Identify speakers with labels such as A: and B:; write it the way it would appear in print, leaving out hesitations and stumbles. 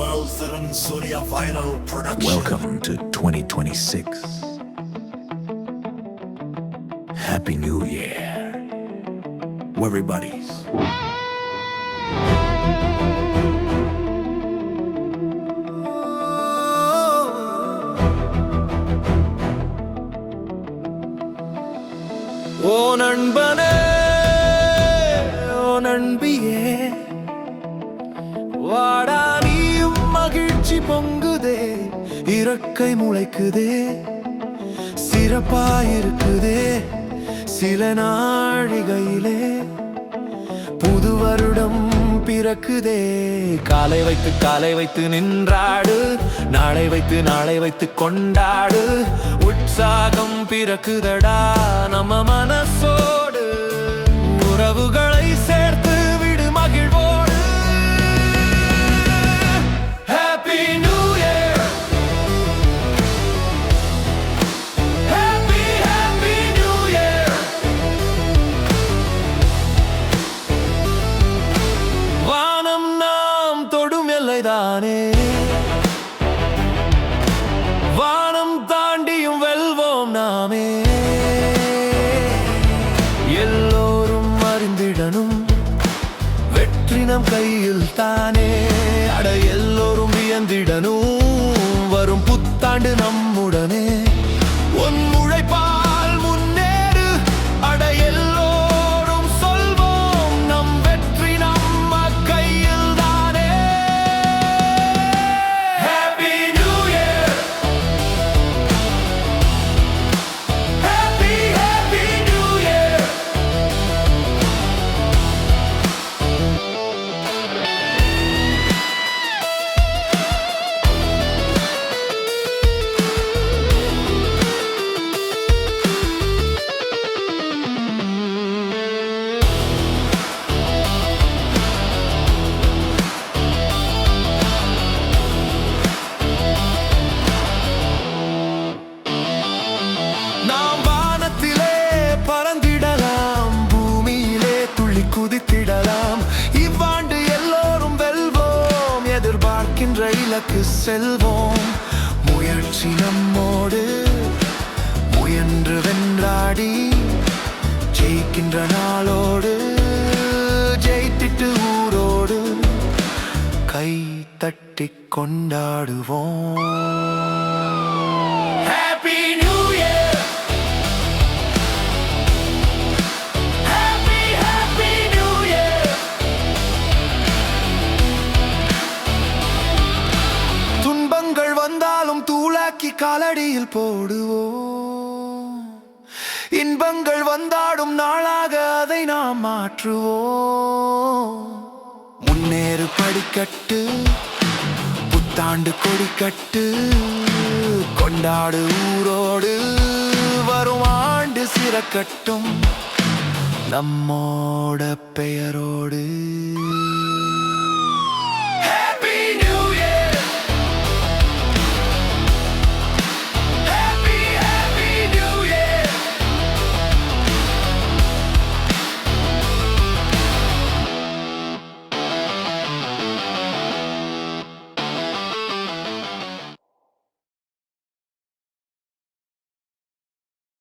A: World Saran Surya Viral Production.
B: Welcome to 2026. Happy New Year, everybody's.
C: ஓ நண்பனே, ஓ நண்பியே, வாடா நீயும் மகிழ்ச்சி பொங்குதே, இறக்கை முளைக்குதே, சிறப்பாயிருக்குதே சில நாழிகையிலே, புது வருடம் பிறக்குதே. காலை வைத்து நின்றாடு, நாளை வைத்து கொண்டாடு, உற்சாகம் பிறக்குதடா நம்ம மனசோடு, உறவுகளை சேர்த்து விடு மகிழ்வோடு. Happy New Year, Happy New Year. வானம் நாம் தொடும் எல்லைதானே, வானம் தாண்டியும் வெல்வோம் நாமே. எல்லோரும் அறிந்திடனும் வெற்றி நம் கையில் தானே, அட எல்லோரும் வியந்திடனும் வரும் புத்தாண்டு நம்முடனே. உன் உழைப்பால் முன்னேறு, அட எல்லோரும் சொல்வோம் நம் வெற்றி நம்ம கையில் தானே. Happy New Year, Happy New Year. நாம் வானத்திலே பறந்திடலாம், பூமியிலே துள்ளி குதித்திடலாம். இவ்வாண்டு எல்லோரும் வெல்வோம், எதிர்பார்க்கின்ற இலக்கு செல்வோம். முயற்சி நம்மோடு, முயன்று வென்றாடி ஜெயிக்கின்ற நாளோடு, ஜெயித்திட்டு ஊரோடு கை தட்டி கொண்டாடுவோம். Happy New Year, Happy New Year. துன்பங்கள் வந்தாலும் தூளாக்கி காலடியில் போடுவோம், இன்பங்கள் வந்தாடும் நாளாக அதை நாம் மாற்றுவோம். முன்னேறு படிக்கட்டு, புத்தாண்டு கொடிக்கட்டு, கொண்டாடு ஊரோடு, வரும் ஆண்டு சிறக்கட்டும் நம்மோட பெயரோடு.